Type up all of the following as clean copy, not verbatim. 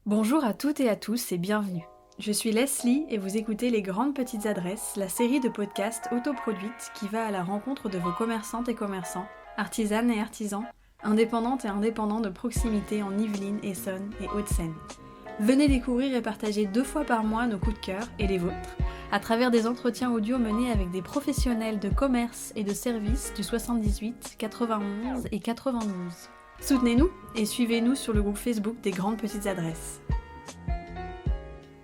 Bonjour à toutes et à tous et bienvenue. Je suis Leslie et vous écoutez Les Grandes Petites Adresses, la série de podcasts autoproduites qui va à la rencontre de vos commerçantes et commerçants, artisanes et artisans, indépendantes et indépendants de proximité en Yvelines, Essonne et Hauts-de-Seine. Venez découvrir et partager 2 fois par mois nos coups de cœur et les vôtres, à travers des entretiens audio menés avec des professionnels de commerce et de services du 78, 91 et 92. Soutenez-nous et suivez-nous sur le groupe Facebook des Grandes Petites Adresses.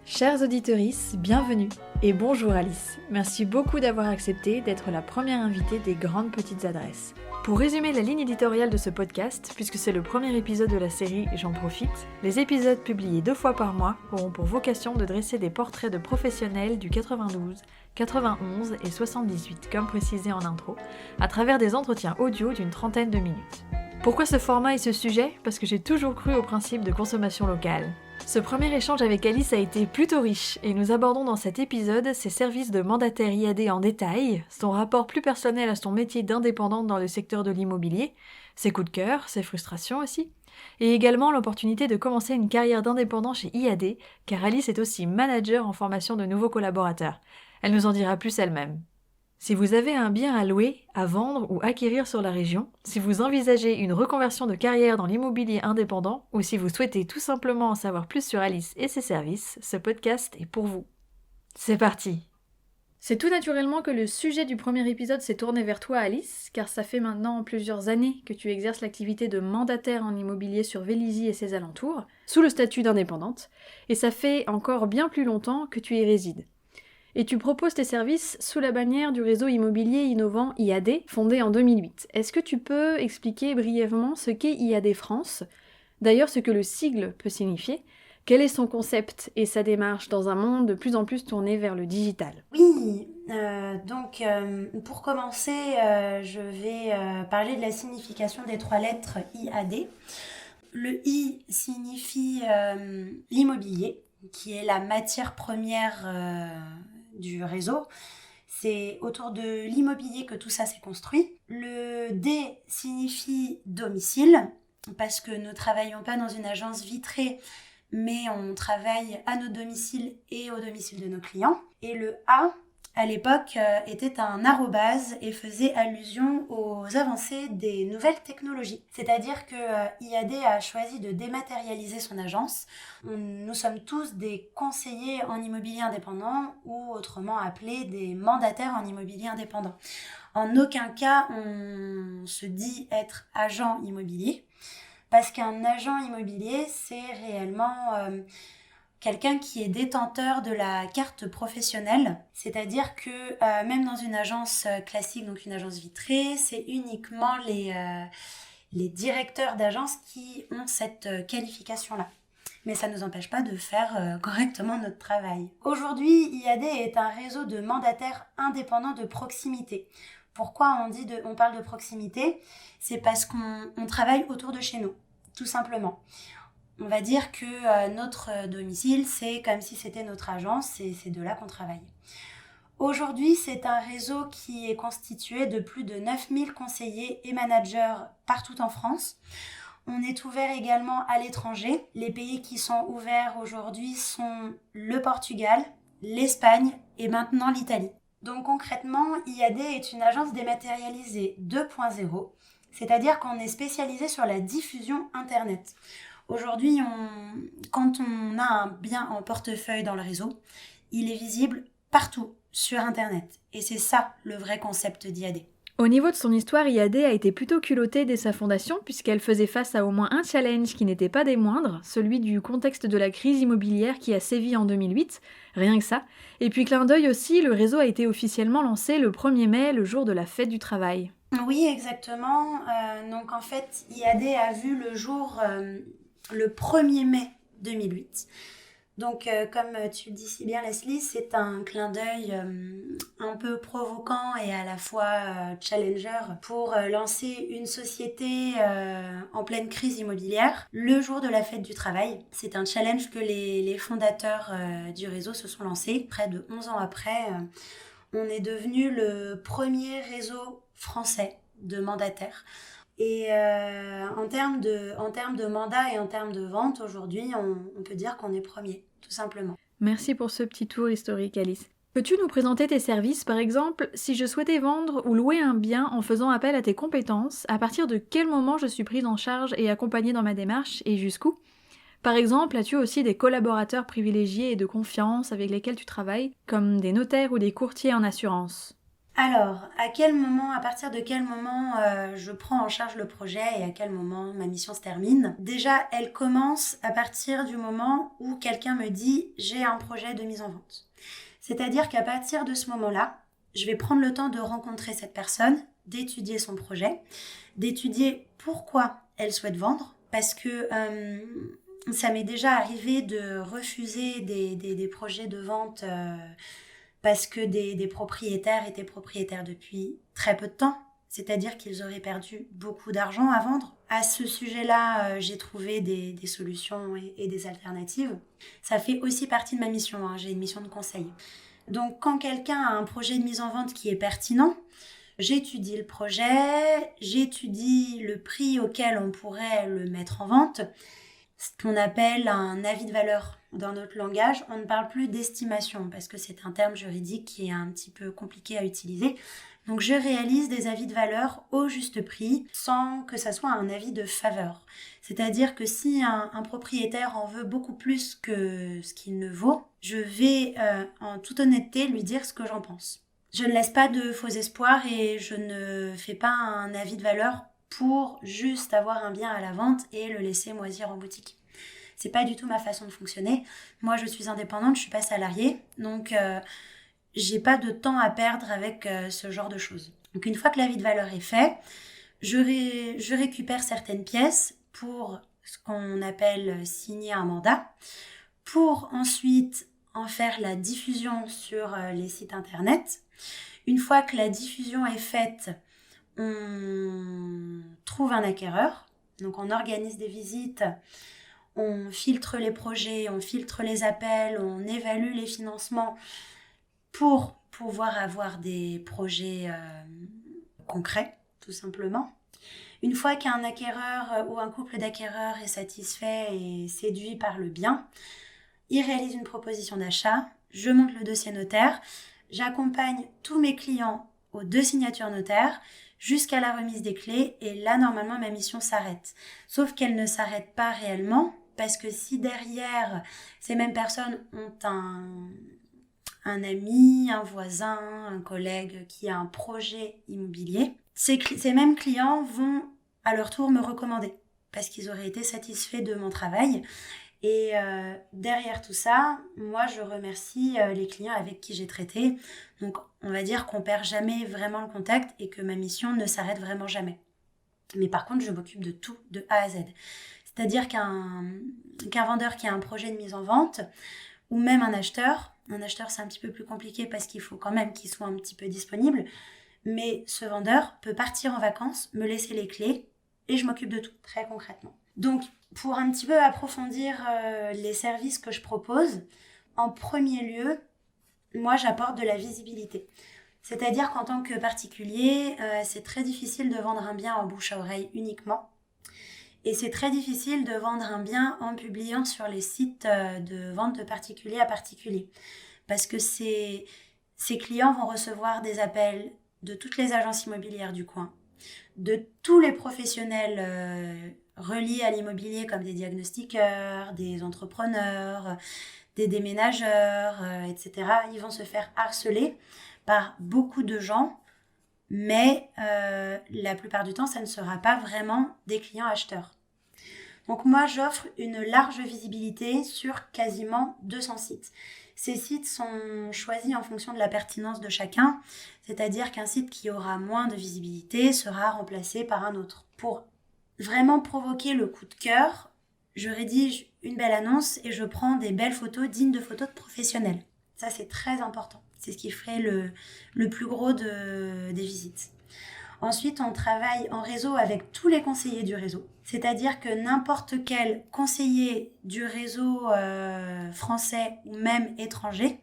Chers auditrices, bienvenue et bonjour Alice. Merci beaucoup d'avoir accepté d'être la première invitée des Grandes Petites Adresses. Pour résumer la ligne éditoriale de ce podcast, puisque c'est le premier épisode de la série J'en profite, les épisodes publiés 2 fois par mois auront pour vocation de dresser des portraits de professionnels du 92, 91 et 78, comme précisé en intro, à travers des entretiens audio d'une trentaine de minutes. Pourquoi ce format et ce sujet ? Parce que j'ai toujours cru au principe de consommation locale. Ce premier échange avec Alice a été plutôt riche et nous abordons dans cet épisode ses services de mandataire IAD en détail, son rapport plus personnel à son métier d'indépendante dans le secteur de l'immobilier, ses coups de cœur, ses frustrations aussi, et également l'opportunité de commencer une carrière d'indépendant chez IAD, car Alice est aussi manager en formation de nouveaux collaborateurs. Elle nous en dira plus elle-même. Si vous avez un bien à louer, à vendre ou acquérir sur la région, si vous envisagez une reconversion de carrière dans l'immobilier indépendant ou si vous souhaitez tout simplement en savoir plus sur Alice et ses services, ce podcast est pour vous. C'est parti! C'est tout naturellement que le sujet du premier épisode s'est tourné vers toi Alice, car ça fait maintenant plusieurs années que tu exerces l'activité de mandataire en immobilier sur Vélizy et ses alentours, sous le statut d'indépendante, et ça fait encore bien plus longtemps que tu y résides. Et tu proposes tes services sous la bannière du réseau immobilier innovant IAD, fondé en 2008. Est-ce que tu peux expliquer brièvement ce qu'est IAD France ? D'ailleurs, ce que le sigle peut signifier. Quel est son concept et sa démarche dans un monde de plus en plus tourné vers le digital ? Oui, pour commencer, je vais parler de la signification des 3 lettres IAD. Le I signifie l'immobilier, qui est la matière première du réseau. C'est autour de l'immobilier que tout ça s'est construit. Le D signifie domicile, parce que nous ne travaillons pas dans une agence vitrée, mais on travaille à nos domiciles et au domicile de nos clients. Et le A, à l'époque, était un arrobase et faisait allusion aux avancées des nouvelles technologies. C'est-à-dire que IAD a choisi de dématérialiser son agence. Nous sommes tous des conseillers en immobilier indépendant ou autrement appelés des mandataires en immobilier indépendant. En aucun cas, on se dit être agent immobilier. Parce qu'un agent immobilier, c'est réellement quelqu'un qui est détenteur de la carte professionnelle. C'est-à-dire que même dans une agence classique, donc une agence vitrée, c'est uniquement les directeurs d'agence qui ont cette qualification-là. Mais ça ne nous empêche pas de faire correctement notre travail. Aujourd'hui, IAD est un réseau de mandataires indépendants de proximité. Pourquoi on parle de proximité ? C'est parce qu'on travaille autour de chez nous, tout simplement. On va dire que notre domicile, c'est comme si c'était notre agence et c'est de là qu'on travaille. Aujourd'hui, c'est un réseau qui est constitué de plus de 9000 conseillers et managers partout en France. On est ouvert également à l'étranger. Les pays qui sont ouverts aujourd'hui sont le Portugal, l'Espagne et maintenant l'Italie. Donc concrètement, IAD est une agence dématérialisée 2.0, c'est-à-dire qu'on est spécialisé sur la diffusion Internet. Aujourd'hui, quand on a un bien en portefeuille dans le réseau, il est visible partout sur Internet. Et c'est ça le vrai concept d'IAD. Au niveau de son histoire, IAD a été plutôt culottée dès sa fondation puisqu'elle faisait face à au moins un challenge qui n'était pas des moindres, celui du contexte de la crise immobilière qui a sévi en 2008, rien que ça. Et puis clin d'œil aussi, le réseau a été officiellement lancé le 1er mai, le jour de la fête du travail. Oui, exactement. Donc en fait, IAD a vu le jour le 1er mai 2008. Donc, comme tu le dis si bien, Leslie, c'est un clin d'œil un peu provoquant et à la fois challenger pour lancer une société en pleine crise immobilière le jour de la fête du travail. C'est un challenge que les fondateurs du réseau se sont lancés. Près de 11 ans après, on est devenu le premier réseau français de mandataires. Et en termes de mandat et en termes de vente, aujourd'hui, on peut dire qu'on est premier, tout simplement. Merci pour ce petit tour historique, Alice. Peux-tu nous présenter tes services, par exemple, si je souhaitais vendre ou louer un bien en faisant appel à tes compétences, à partir de quel moment je suis prise en charge et accompagnée dans ma démarche et jusqu'où? Par exemple, as-tu aussi des collaborateurs privilégiés et de confiance avec lesquels tu travailles, comme des notaires ou des courtiers en assurance? Alors, à partir de quel moment je prends en charge le projet et à quel moment ma mission se termine? Déjà, elle commence à partir du moment où quelqu'un me dit « j'ai un projet de mise en vente ». C'est-à-dire qu'à partir de ce moment-là, je vais prendre le temps de rencontrer cette personne, d'étudier son projet, d'étudier pourquoi elle souhaite vendre, parce que ça m'est déjà arrivé de refuser des projets de vente parce que des propriétaires étaient propriétaires depuis très peu de temps, c'est-à-dire qu'ils auraient perdu beaucoup d'argent à vendre. À ce sujet-là, j'ai trouvé des solutions et des alternatives. Ça fait aussi partie de ma mission, hein. J'ai une mission de conseil. Donc quand quelqu'un a un projet de mise en vente qui est pertinent, j'étudie le projet, j'étudie le prix auquel on pourrait le mettre en vente, ce qu'on appelle un avis de valeur. Dans notre langage, on ne parle plus d'estimation parce que c'est un terme juridique qui est un petit peu compliqué à utiliser. Donc je réalise des avis de valeur au juste prix sans que ça soit un avis de faveur. C'est-à-dire que si un propriétaire en veut beaucoup plus que ce qu'il ne vaut, je vais en toute honnêteté lui dire ce que j'en pense. Je ne laisse pas de faux espoirs et je ne fais pas un avis de valeur pour juste avoir un bien à la vente et le laisser moisir en boutique. C'est pas du tout ma façon de fonctionner. Moi, je suis indépendante, je suis pas salariée, donc j'ai pas de temps à perdre avec ce genre de choses. Donc une fois que l'avis de valeur est fait, je récupère certaines pièces pour ce qu'on appelle signer un mandat, pour ensuite en faire la diffusion sur les sites internet. Une fois que la diffusion est faite, on trouve un acquéreur, donc on organise des visites, on filtre les projets, on filtre les appels, on évalue les financements pour pouvoir avoir des projets concrets, tout simplement. Une fois qu'un acquéreur ou un couple d'acquéreurs est satisfait et séduit par le bien, il réalise une proposition d'achat, je monte le dossier notaire, j'accompagne tous mes clients aux 2 signatures notaires jusqu'à la remise des clés et là, normalement, ma mission s'arrête. Sauf qu'elle ne s'arrête pas réellement parce que si derrière, ces mêmes personnes ont un ami, un voisin, un collègue qui a un projet immobilier, ces mêmes clients vont à leur tour me recommander parce qu'ils auraient été satisfaits de mon travail. Et derrière tout ça, moi je remercie les clients avec qui j'ai traité. Donc on va dire qu'on perd jamais vraiment le contact et que ma mission ne s'arrête vraiment jamais. Mais par contre, je m'occupe de tout, de A à Z. C'est-à-dire qu'un vendeur qui a un projet de mise en vente, ou même un acheteur c'est un petit peu plus compliqué parce qu'il faut quand même qu'il soit un petit peu disponible, mais ce vendeur peut partir en vacances, me laisser les clés et je m'occupe de tout, très concrètement. Donc, pour un petit peu approfondir les services que je propose, en premier lieu, moi j'apporte de la visibilité. C'est-à-dire qu'en tant que particulier, c'est très difficile de vendre un bien en bouche à oreille uniquement. Et c'est très difficile de vendre un bien en publiant sur les sites de vente de particulier à particulier. Parce que ces clients vont recevoir des appels de toutes les agences immobilières du coin, de tous les professionnels reliés à l'immobilier comme des diagnostiqueurs, des entrepreneurs, des déménageurs, etc. Ils vont se faire harceler par beaucoup de gens, mais la plupart du temps, ça ne sera pas vraiment des clients acheteurs. Donc moi, j'offre une large visibilité sur quasiment 200 sites. Ces sites sont choisis en fonction de la pertinence de chacun, c'est-à-dire qu'un site qui aura moins de visibilité sera remplacé par un autre. Pour vraiment provoquer le coup de cœur, je rédige une belle annonce et je prends des belles photos dignes de photos de professionnels. Ça, c'est très important. C'est ce qui ferait le plus gros des visites. Ensuite, on travaille en réseau avec tous les conseillers du réseau. C'est-à-dire que n'importe quel conseiller du réseau français ou même étranger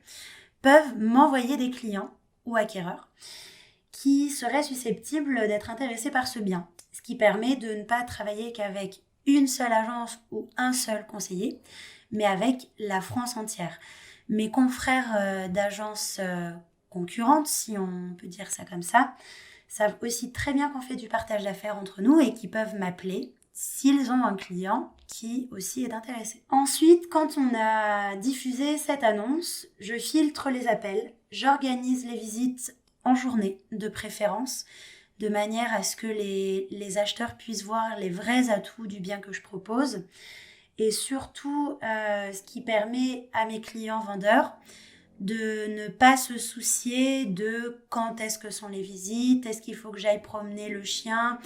peuvent m'envoyer des clients ou acquéreurs qui seraient susceptibles d'être intéressés par ce bien. ce qui permet de ne pas travailler qu'avec une seule agence ou un seul conseiller, mais avec la France entière. Mes confrères d'agences concurrentes, si on peut dire ça comme ça, savent aussi très bien qu'on fait du partage d'affaires entre nous et qu'ils peuvent m'appeler s'ils ont un client qui aussi est intéressé. Ensuite, quand on a diffusé cette annonce, je filtre les appels, j'organise les visites en journée de préférence, de manière à ce que les acheteurs puissent voir les vrais atouts du bien que je propose et surtout ce qui permet à mes clients vendeurs de ne pas se soucier de quand est-ce que sont les visites, est-ce qu'il faut que j'aille promener le chien,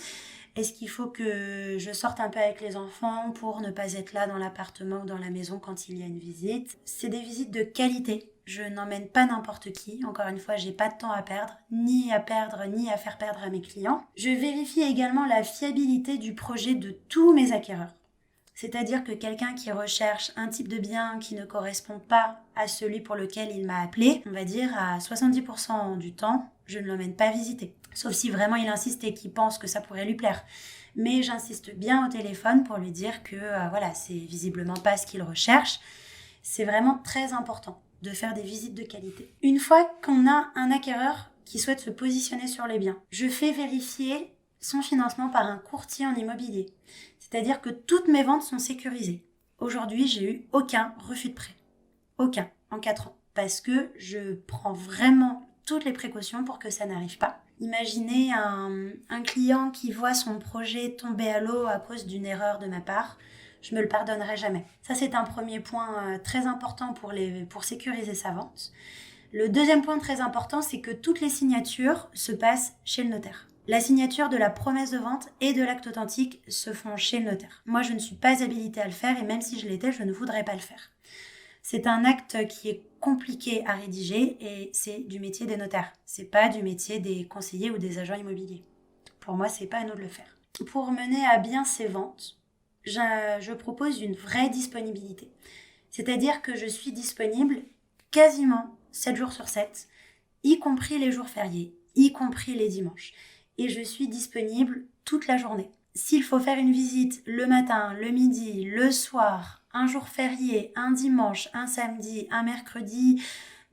est-ce qu'il faut que je sorte un peu avec les enfants pour ne pas être là dans l'appartement ou dans la maison quand il y a une visite. C'est des visites de qualité. Je n'emmène pas n'importe qui. Encore une fois, j'ai pas de temps à perdre, ni à faire perdre à mes clients. Je vérifie également la fiabilité du projet de tous mes acquéreurs. C'est-à-dire que quelqu'un qui recherche un type de bien qui ne correspond pas à celui pour lequel il m'a appelé, on va dire à 70% du temps, je ne l'emmène pas visiter. Sauf si vraiment il insiste et qu'il pense que ça pourrait lui plaire. Mais j'insiste bien au téléphone pour lui dire que voilà, c'est visiblement pas ce qu'il recherche. C'est vraiment très important de faire des visites de qualité. Une fois qu'on a un acquéreur qui souhaite se positionner sur les biens, je fais vérifier son financement par un courtier en immobilier. C'est-à-dire que toutes mes ventes sont sécurisées. Aujourd'hui, j'ai eu aucun refus de prêt. Aucun, en 4 ans. Parce que je prends vraiment toutes les précautions pour que ça n'arrive pas. Imaginez un client qui voit son projet tomber à l'eau à cause d'une erreur de ma part. Je me le pardonnerai jamais. Ça, c'est un premier point très important pour sécuriser sa vente. Le deuxième point très important, c'est que toutes les signatures se passent chez le notaire. La signature de la promesse de vente et de l'acte authentique se font chez le notaire. Moi, je ne suis pas habilitée à le faire et même si je l'étais, je ne voudrais pas le faire. C'est un acte qui est compliqué à rédiger et c'est du métier des notaires. C'est pas du métier des conseillers ou des agents immobiliers. Pour moi, c'est pas à nous de le faire. Pour mener à bien ces ventes, je propose une vraie disponibilité. C'est-à-dire que je suis disponible quasiment 7 jours sur 7, y compris les jours fériés, y compris les dimanches. Et je suis disponible toute la journée. S'il faut faire une visite le matin, le midi, le soir, un jour férié, un dimanche, un samedi, un mercredi,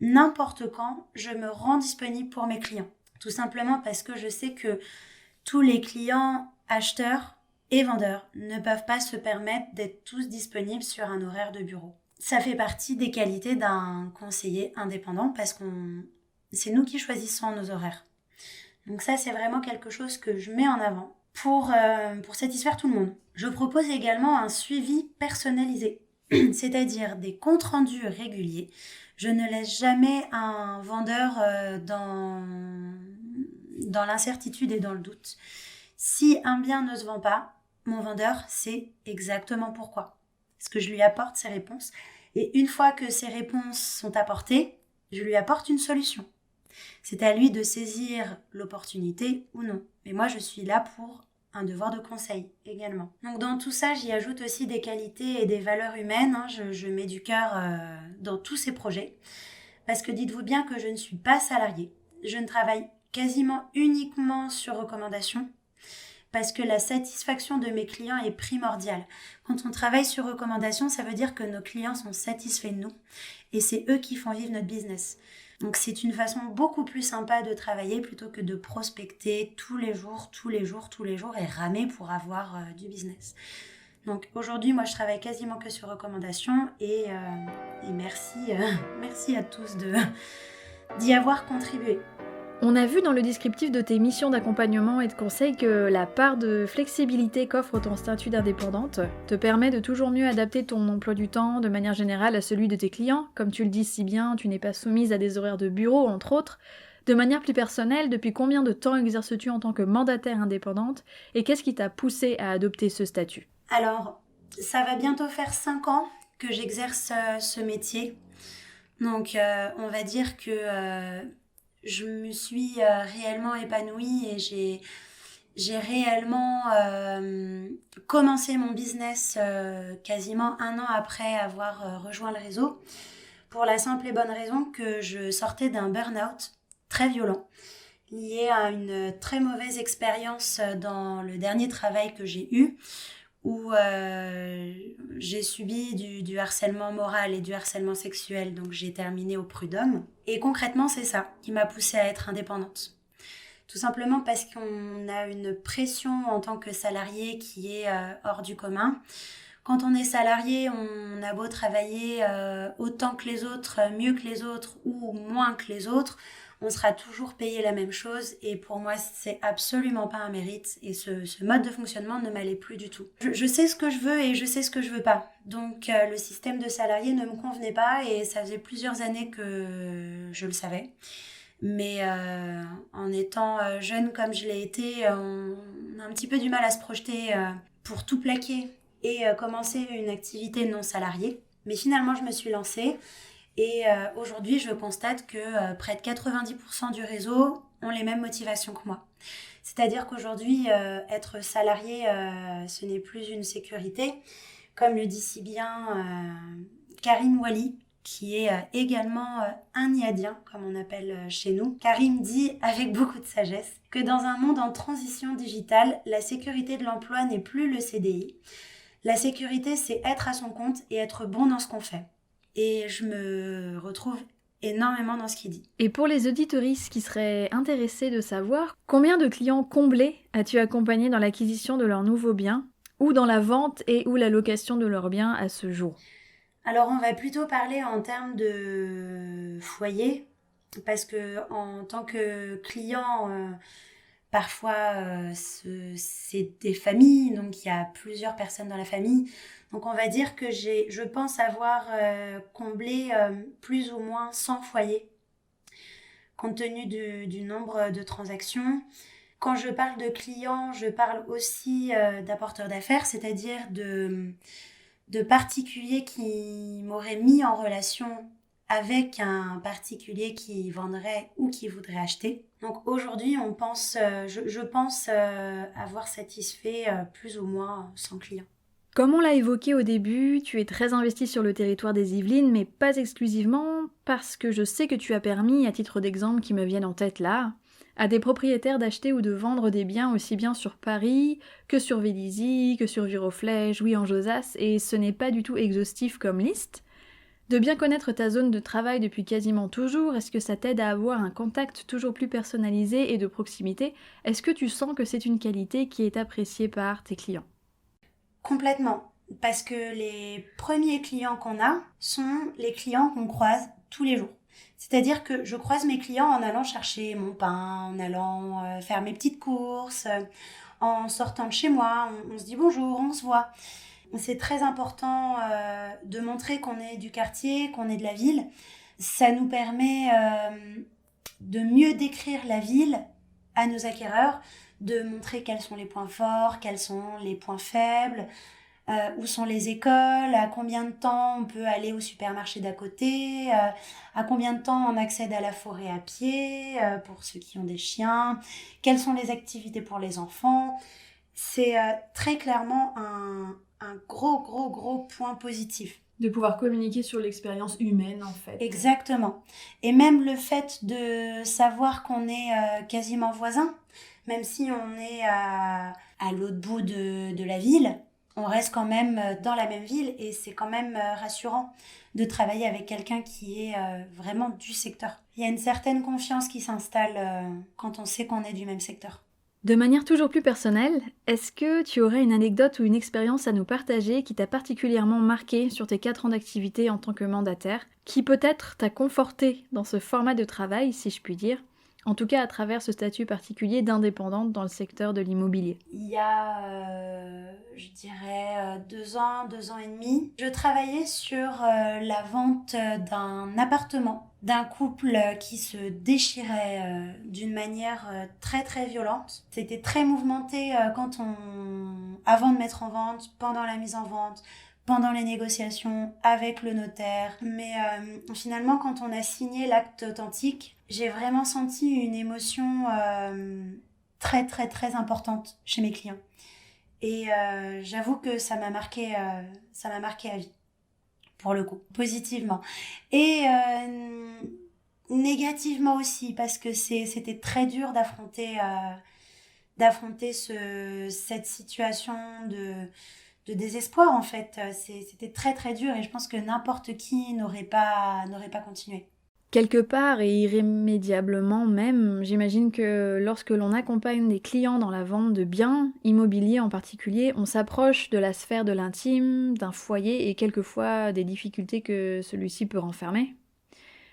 n'importe quand, je me rends disponible pour mes clients. Tout simplement parce que je sais que tous les clients acheteurs et vendeurs ne peuvent pas se permettre d'être tous disponibles sur un horaire de bureau. Ça fait partie des qualités d'un conseiller indépendant parce que c'est nous qui choisissons nos horaires. Donc ça, c'est vraiment quelque chose que je mets en avant pour satisfaire tout le monde. Je propose également un suivi personnalisé, c'est-à-dire des comptes rendus réguliers. Je ne laisse jamais un vendeur dans l'incertitude et dans le doute. Si un bien ne se vend pas, mon vendeur sait exactement pourquoi. Parce que je lui apporte ses réponses. Et une fois que ces réponses sont apportées, je lui apporte une solution. C'est à lui de saisir l'opportunité ou non. Mais moi, je suis là pour un devoir de conseil également. Donc dans tout ça, j'y ajoute aussi des qualités et des valeurs humaines. Je mets du cœur dans tous ces projets. Parce que dites-vous bien que je ne suis pas salariée. Je ne travaille quasiment uniquement sur recommandation. Parce que la satisfaction de mes clients est primordiale. Quand on travaille sur recommandation, ça veut dire que nos clients sont satisfaits de nous. Et c'est eux qui font vivre notre business. Donc c'est une façon beaucoup plus sympa de travailler plutôt que de prospecter tous les jours et ramer pour avoir du business. Donc aujourd'hui, moi je travaille quasiment que sur recommandation et merci à tous d'y avoir contribué. On a vu dans le descriptif de tes missions d'accompagnement et de conseil que la part de flexibilité qu'offre ton statut d'indépendante te permet de toujours mieux adapter ton emploi du temps de manière générale à celui de tes clients. Comme tu le dis si bien, tu n'es pas soumise à des horaires de bureau, entre autres. De manière plus personnelle, depuis combien de temps exerces-tu en tant que mandataire indépendante et qu'est-ce qui t'a poussé à adopter ce statut ? Alors, ça va bientôt faire 5 ans que j'exerce ce métier. Donc, on va dire que je me suis réellement épanouie et j'ai réellement commencé mon business quasiment 1 an après avoir rejoint le réseau pour la simple et bonne raison que je sortais d'un burn-out très violent liée à une très mauvaise expérience dans le dernier travail que j'ai eu, où j'ai subi du harcèlement moral et du harcèlement sexuel, donc j'ai terminé au prud'homme. Et concrètement, c'est ça qui m'a poussée à être indépendante. Tout simplement parce qu'on a une pression en tant que salarié qui est hors du commun. Quand on est salarié, on a beau travailler autant que les autres, mieux que les autres ou moins que les autres, on sera toujours payé la même chose et pour moi, c'est absolument pas un mérite et ce mode de fonctionnement ne m'allait plus du tout. Je sais ce que je veux et je sais ce que je veux pas. Donc le système de salarié ne me convenait pas et ça faisait plusieurs années que je le savais. Mais en étant jeune comme je l'ai été, on a un petit peu du mal à se projeter pour tout plaquer et commencer une activité non salariée. Mais finalement, je me suis lancée et aujourd'hui, je constate que près de 90% du réseau ont les mêmes motivations que moi. C'est-à-dire qu'aujourd'hui, être salarié, ce n'est plus une sécurité. Comme le dit si bien Karine Wally, qui est également un Iadien, comme on appelle chez nous. Karim dit, avec beaucoup de sagesse, que dans un monde en transition digitale, la sécurité de l'emploi n'est plus le CDI. La sécurité, c'est être à son compte et être bon dans ce qu'on fait. Et je me retrouve énormément dans ce qu'il dit. Et pour les auditeuristes qui seraient intéressés de savoir, combien de clients comblés as-tu accompagné dans l'acquisition de leurs nouveaux biens, ou dans la vente et ou la location de leurs biens à ce jour ? Alors, on va plutôt parler en termes de foyer, parce que en tant que client, parfois c'est des familles, donc il y a plusieurs personnes dans la famille. Donc, on va dire que je pense avoir comblé plus ou moins 100 foyers, compte tenu du nombre de transactions. Quand je parle de clients, je parle aussi d'apporteurs d'affaires, c'est-à-dire de particuliers qui m'auraient mis en relation avec un particulier qui vendrait ou qui voudrait acheter. Donc aujourd'hui, je pense avoir satisfait plus ou moins 100 clients. Comme on l'a évoqué au début, tu es très investi sur le territoire des Yvelines, mais pas exclusivement, parce que je sais que tu as permis, à titre d'exemple qui me viennent en tête là, à des propriétaires d'acheter ou de vendre des biens aussi bien sur Paris que sur Vélizy, que sur Viroflèche, oui en Josas, et ce n'est pas du tout exhaustif comme liste. De bien connaître ta zone de travail depuis quasiment toujours, est-ce que ça t'aide à avoir un contact toujours plus personnalisé et de proximité ? Est-ce que tu sens que c'est une qualité qui est appréciée par tes clients ? Complètement, parce que les premiers clients qu'on a sont les clients qu'on croise tous les jours. C'est-à-dire que je croise mes clients en allant chercher mon pain, en allant faire mes petites courses, en sortant de chez moi, on se dit bonjour, on se voit. C'est très important de montrer qu'on est du quartier, qu'on est de la ville. Ça nous permet de mieux décrire la ville à nos acquéreurs, de montrer quels sont les points forts, quels sont les points faibles, où sont les écoles, à combien de temps on peut aller au supermarché d'à côté, à combien de temps on accède à la forêt à pied, pour ceux qui ont des chiens, quelles sont les activités pour les enfants. C'est très clairement un gros point positif. De pouvoir communiquer sur l'expérience humaine en fait. Exactement. Et même le fait de savoir qu'on est quasiment voisins, même si on est à l'autre bout de la ville, on reste quand même dans la même ville et c'est quand même rassurant de travailler avec quelqu'un qui est vraiment du secteur. Il y a une certaine confiance qui s'installe quand on sait qu'on est du même secteur. De manière toujours plus personnelle, est-ce que tu aurais une anecdote ou une expérience à nous partager qui t'a particulièrement marqué sur tes 4 ans d'activité en tant que mandataire, qui peut-être t'a conforté dans ce format de travail, si je puis dire, en tout cas à travers ce statut particulier d'indépendante dans le secteur de l'immobilier ? Il y a, je dirais, 2 ans, 2 ans et demi, je travaillais sur la vente d'un appartement d'un couple qui se déchirait d'une manière très très violente. C'était très mouvementé avant de mettre en vente, pendant la mise en vente, pendant les négociations avec le notaire. Mais finalement, quand on a signé l'acte authentique, j'ai vraiment senti une émotion très très très importante chez mes clients. Et j'avoue que ça m'a marqué à vie, pour le coup, positivement. Et Négativement aussi, parce que c'était très dur d'affronter cette situation de désespoir, en fait. C'était très très dur et je pense que n'importe qui n'aurait pas continué. Quelque part et irrémédiablement même, j'imagine que lorsque l'on accompagne des clients dans la vente de biens, immobiliers en particulier, on s'approche de la sphère de l'intime, d'un foyer et quelquefois des difficultés que celui-ci peut renfermer.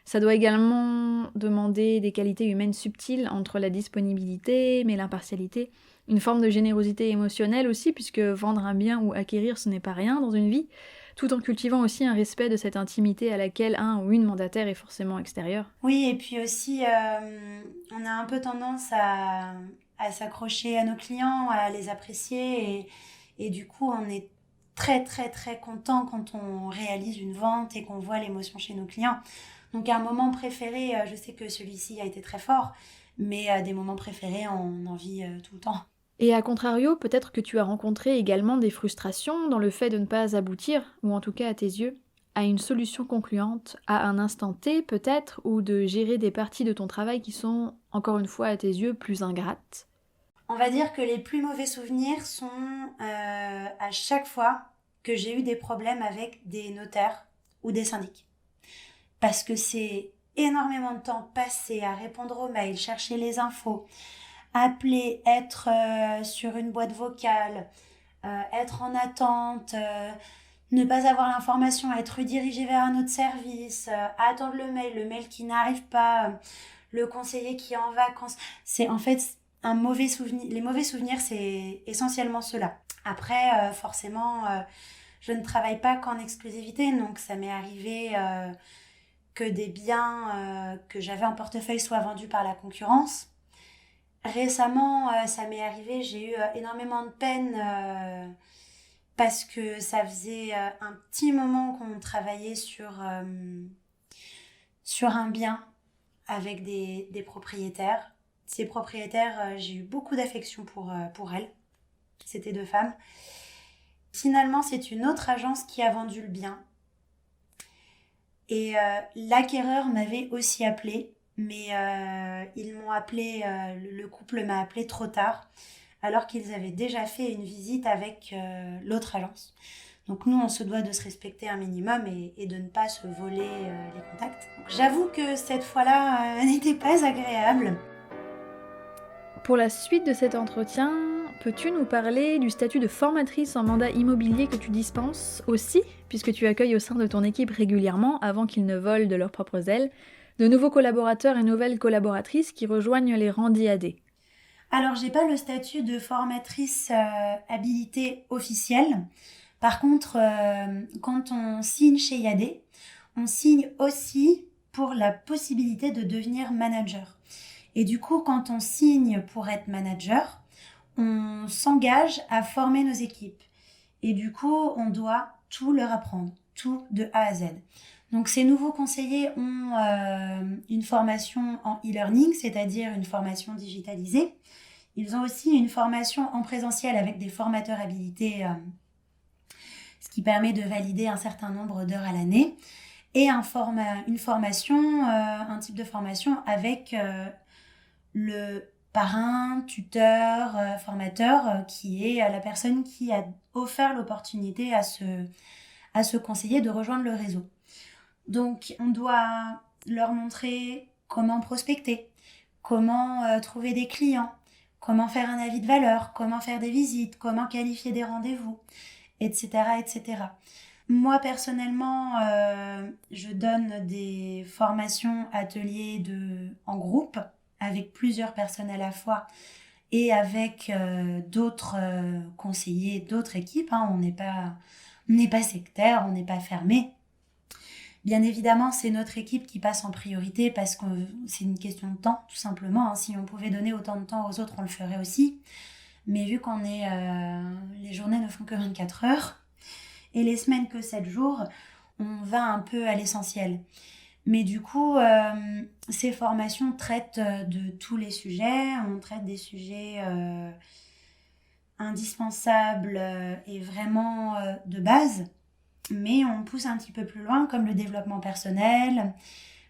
Ça doit également demander des qualités humaines subtiles entre la disponibilité mais l'impartialité, une forme de générosité émotionnelle aussi, puisque vendre un bien ou acquérir ce n'est pas rien dans une vie, tout en cultivant aussi un respect de cette intimité à laquelle un ou une mandataire est forcément extérieur. Oui, et puis aussi, on a un peu tendance à s'accrocher à nos clients, à les apprécier, et du coup, on est très, très, très content quand on réalise une vente et qu'on voit l'émotion chez nos clients. Donc, un moment préféré, je sais que celui-ci a été très fort, mais des moments préférés, on en vit tout le temps. Et à contrario, peut-être que tu as rencontré également des frustrations dans le fait de ne pas aboutir, ou en tout cas à tes yeux, à une solution concluante, à un instant T peut-être, ou de gérer des parties de ton travail qui sont, encore une fois à tes yeux, plus ingrates. On va dire que les plus mauvais souvenirs sont à chaque fois que j'ai eu des problèmes avec des notaires ou des syndics. Parce que c'est énormément de temps passé à répondre aux mails, chercher les infos, appeler, être sur une boîte vocale, être en attente, ne pas avoir l'information, être redirigé vers un autre service, attendre le mail qui n'arrive pas, le conseiller qui est en vacances. C'est en fait un mauvais souvenir. Les mauvais souvenirs, c'est essentiellement cela. Après, forcément, je ne travaille pas qu'en exclusivité, donc ça m'est arrivé que des biens que j'avais en portefeuille soient vendus par la concurrence. Récemment, ça m'est arrivé, j'ai eu énormément de peine parce que ça faisait un petit moment qu'on travaillait sur un bien avec des propriétaires. Ces propriétaires, j'ai eu beaucoup d'affection pour elles. C'était deux femmes. Finalement, c'est une autre agence qui a vendu le bien. Et l'acquéreur m'avait aussi appelé, mais ils m'ont appelé, le couple m'a appelé trop tard, alors qu'ils avaient déjà fait une visite avec l'autre agence. Donc nous, on se doit de se respecter un minimum et de ne pas se voler les contacts. Donc, j'avoue que cette fois-là n'était pas agréable. Pour la suite de cet entretien, peux-tu nous parler du statut de formatrice en mandat immobilier que tu dispenses aussi, puisque tu accueilles au sein de ton équipe régulièrement, avant qu'ils ne volent de leurs propres ailes, de nouveaux collaborateurs et nouvelles collaboratrices qui rejoignent les rangs d'IAD? Alors, j'ai pas le statut de formatrice habilitée officielle. Par contre, quand on signe chez IAD, on signe aussi pour la possibilité de devenir manager. Et du coup, quand on signe pour être manager, on s'engage à former nos équipes. Et du coup, on doit tout leur apprendre, tout de A à Z. Donc, ces nouveaux conseillers ont une formation en e-learning, c'est-à-dire une formation digitalisée. Ils ont aussi une formation en présentiel avec des formateurs habilités, ce qui permet de valider un certain nombre d'heures à l'année. Et une formation, un type de formation avec le parrain, tuteur, formateur, qui est la personne qui a offert l'opportunité à ce conseiller de rejoindre le réseau. Donc, on doit leur montrer comment prospecter, comment trouver des clients, comment faire un avis de valeur, comment faire des visites, comment qualifier des rendez-vous, etc., etc. Moi, personnellement, je donne des formations, ateliers en groupe, avec plusieurs personnes à la fois et avec d'autres conseillers, d'autres équipes. Hein. On n'est pas sectaire, on n'est pas fermé. Bien évidemment, c'est notre équipe qui passe en priorité parce que c'est une question de temps, tout simplement. Hein. Si on pouvait donner autant de temps aux autres, on le ferait aussi. Mais vu qu'on est... les journées ne font que 24 heures et les semaines que 7 jours, on va un peu à l'essentiel. Mais du coup, ces formations traitent de tous les sujets. On traite des sujets indispensables et vraiment de base. Mais on pousse un petit peu plus loin, comme le développement personnel,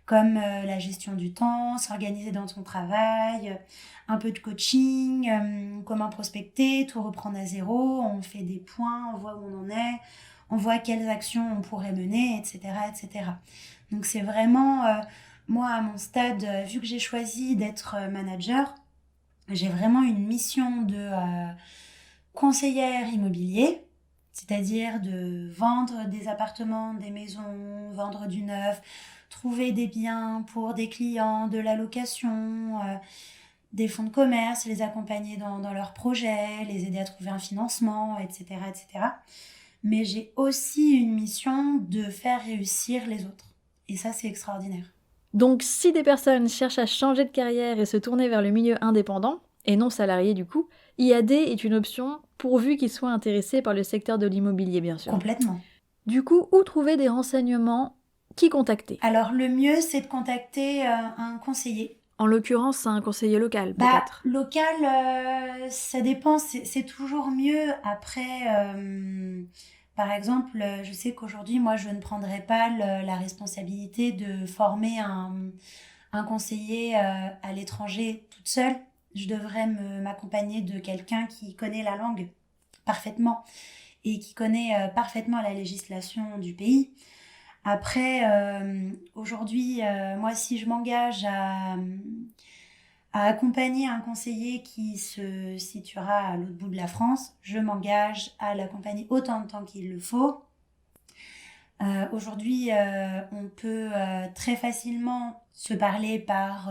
comme la gestion du temps, s'organiser dans son travail, un peu de coaching, comment prospecter, tout reprendre à zéro, on fait des points, on voit où on en est, on voit quelles actions on pourrait mener, etc. etc. Donc c'est vraiment, moi à mon stade, vu que j'ai choisi d'être manager, j'ai vraiment une mission de conseillère immobilier, c'est-à-dire de vendre des appartements, des maisons, vendre du neuf, trouver des biens pour des clients, de la location, des fonds de commerce, les accompagner dans leurs projets, les aider à trouver un financement, etc., etc. Mais j'ai aussi une mission de faire réussir les autres. Et ça, c'est extraordinaire. Donc, si des personnes cherchent à changer de carrière et se tourner vers le milieu indépendant, et non salarié du coup, IAD est une option pourvu qu'ils soient intéressés par le secteur de l'immobilier, bien sûr. Complètement. Du coup, où trouver des renseignements? Qui contacter? Alors, le mieux, c'est de contacter un conseiller. En l'occurrence, un conseiller local, peut-être. Local, ça dépend, c'est toujours mieux. Après, par exemple, je sais qu'aujourd'hui, moi, je ne prendrai pas la responsabilité de former un conseiller à l'étranger toute seule. Je devrais m'accompagner de quelqu'un qui connaît la langue parfaitement et qui connaît parfaitement la législation du pays. Après, aujourd'hui, moi, si je m'engage à accompagner un conseiller qui se situera à l'autre bout de la France, je m'engage à l'accompagner autant de temps qu'il le faut. Aujourd'hui, on peut très facilement se parler par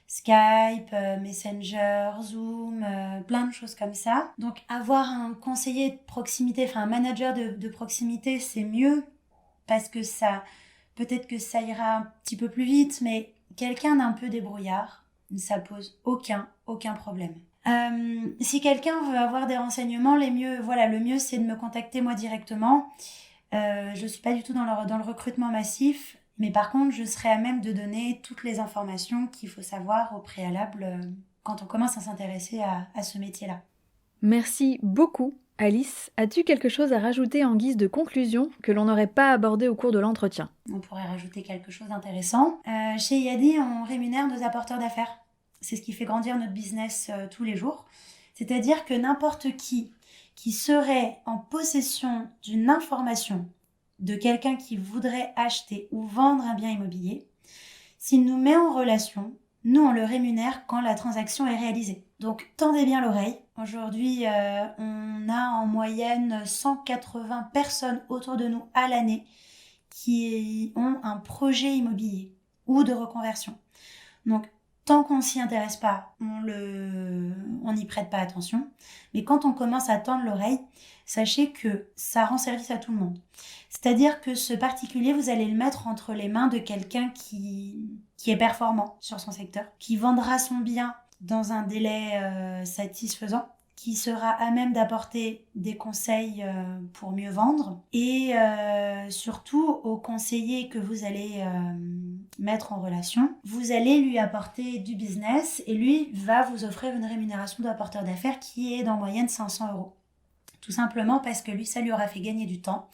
Skype, Messenger, Zoom, plein de choses comme ça. Donc, avoir un conseiller de proximité, enfin un manager de proximité, c'est mieux parce que peut-être que ça ira un petit peu plus vite, mais quelqu'un d'un peu débrouillard, ça pose aucun problème. Si quelqu'un veut avoir des renseignements, le mieux c'est de me contacter moi directement. Je suis pas du tout dans le recrutement massif, mais par contre je serai à même de donner toutes les informations qu'il faut savoir au préalable quand on commence à s'intéresser à ce métier-là. Merci beaucoup. Alice, as-tu quelque chose à rajouter en guise de conclusion que l'on n'aurait pas abordé au cours de l'entretien? On pourrait rajouter quelque chose d'intéressant. Chez IAD, on rémunère nos apporteurs d'affaires. C'est ce qui fait grandir notre business tous les jours. C'est-à-dire que n'importe qui serait en possession d'une information de quelqu'un qui voudrait acheter ou vendre un bien immobilier, s'il nous met en relation, nous on le rémunère quand la transaction est réalisée. Donc tendez bien l'oreille. Aujourd'hui, on a en moyenne 180 personnes autour de nous à l'année qui ont un projet immobilier ou de reconversion. Donc, tant qu'on s'y intéresse pas, on n'y prête pas attention. Mais quand on commence à tendre l'oreille, sachez que ça rend service à tout le monde. C'est-à-dire que ce particulier, vous allez le mettre entre les mains de quelqu'un qui est performant sur son secteur, qui vendra son bien dans un délai satisfaisant, qui sera à même d'apporter des conseils pour mieux vendre et surtout au conseiller que vous allez mettre en relation, vous allez lui apporter du business et lui va vous offrir une rémunération d'apporteur d'affaires qui est d'en moyenne 500 €. Tout simplement parce que lui, ça lui aura fait gagner du temps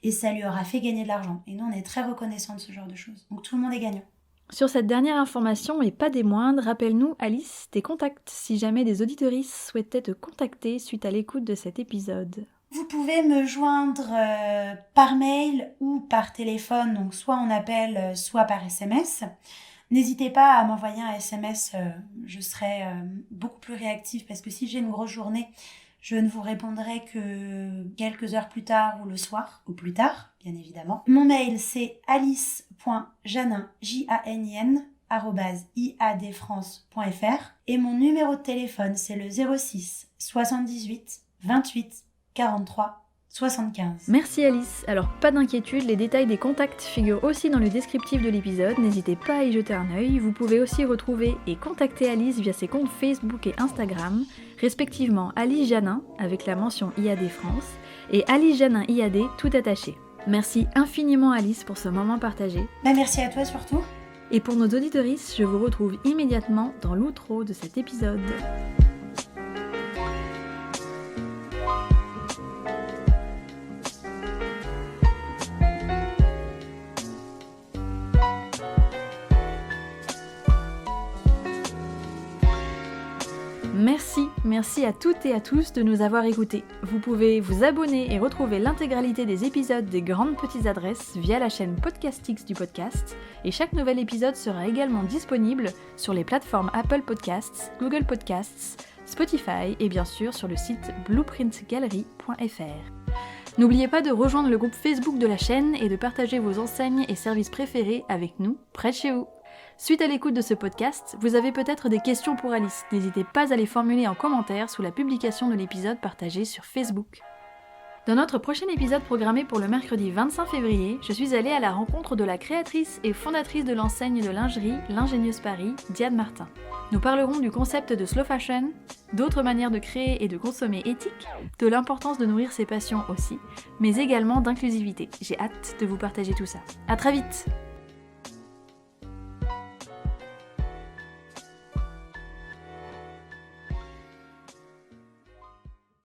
et ça lui aura fait gagner de l'argent. Et nous, on est très reconnaissants de ce genre de choses. Donc tout le monde est gagnant. Sur cette dernière information, et pas des moindres, rappelle-nous, Alice, tes contacts, si jamais des auditoristes souhaitaient te contacter suite à l'écoute de cet épisode. Vous pouvez me joindre par mail ou par téléphone, donc soit en appel, soit par SMS. N'hésitez pas à m'envoyer un SMS, je serai beaucoup plus réactive parce que si j'ai une grosse journée, je ne vous répondrai que quelques heures plus tard ou le soir, ou plus tard, bien évidemment. Mon mail, c'est alice.janin, @iadfrance.fr et mon numéro de téléphone, c'est le 06 78 28 43 75. Merci Alice. Alors pas d'inquiétude, les détails des contacts figurent aussi dans le descriptif de l'épisode, n'hésitez pas à y jeter un œil. Vous pouvez aussi retrouver et contacter Alice via ses comptes Facebook et Instagram, respectivement Alice Janin avec la mention IAD France et Alice Janin IAD tout attaché. Merci infiniment Alice pour ce moment partagé. Merci à toi surtout. Et pour nos auditoristes, je vous retrouve immédiatement dans l'outro de cet épisode. merci à toutes et à tous de nous avoir écoutés. Vous pouvez vous abonner et retrouver l'intégralité des épisodes des Grandes Petites Adresses via la chaîne Podcastix du podcast, et chaque nouvel épisode sera également disponible sur les plateformes Apple Podcasts, Google Podcasts, Spotify et bien sûr sur le site blueprintgallery.fr. N'oubliez pas de rejoindre le groupe Facebook de la chaîne et de partager vos enseignes et services préférés avec nous, près de chez vous. Suite à l'écoute de ce podcast, vous avez peut-être des questions pour Alice. N'hésitez pas à les formuler en commentaire sous la publication de l'épisode partagé sur Facebook. Dans notre prochain épisode programmé pour le mercredi 25 février, je suis allée à la rencontre de la créatrice et fondatrice de l'enseigne de lingerie L'Ingénieuse Paris, Diane Martin. Nous parlerons du concept de slow fashion, d'autres manières de créer et de consommer éthique, de l'importance de nourrir ses passions aussi, mais également d'inclusivité. J'ai hâte de vous partager tout ça. À très vite!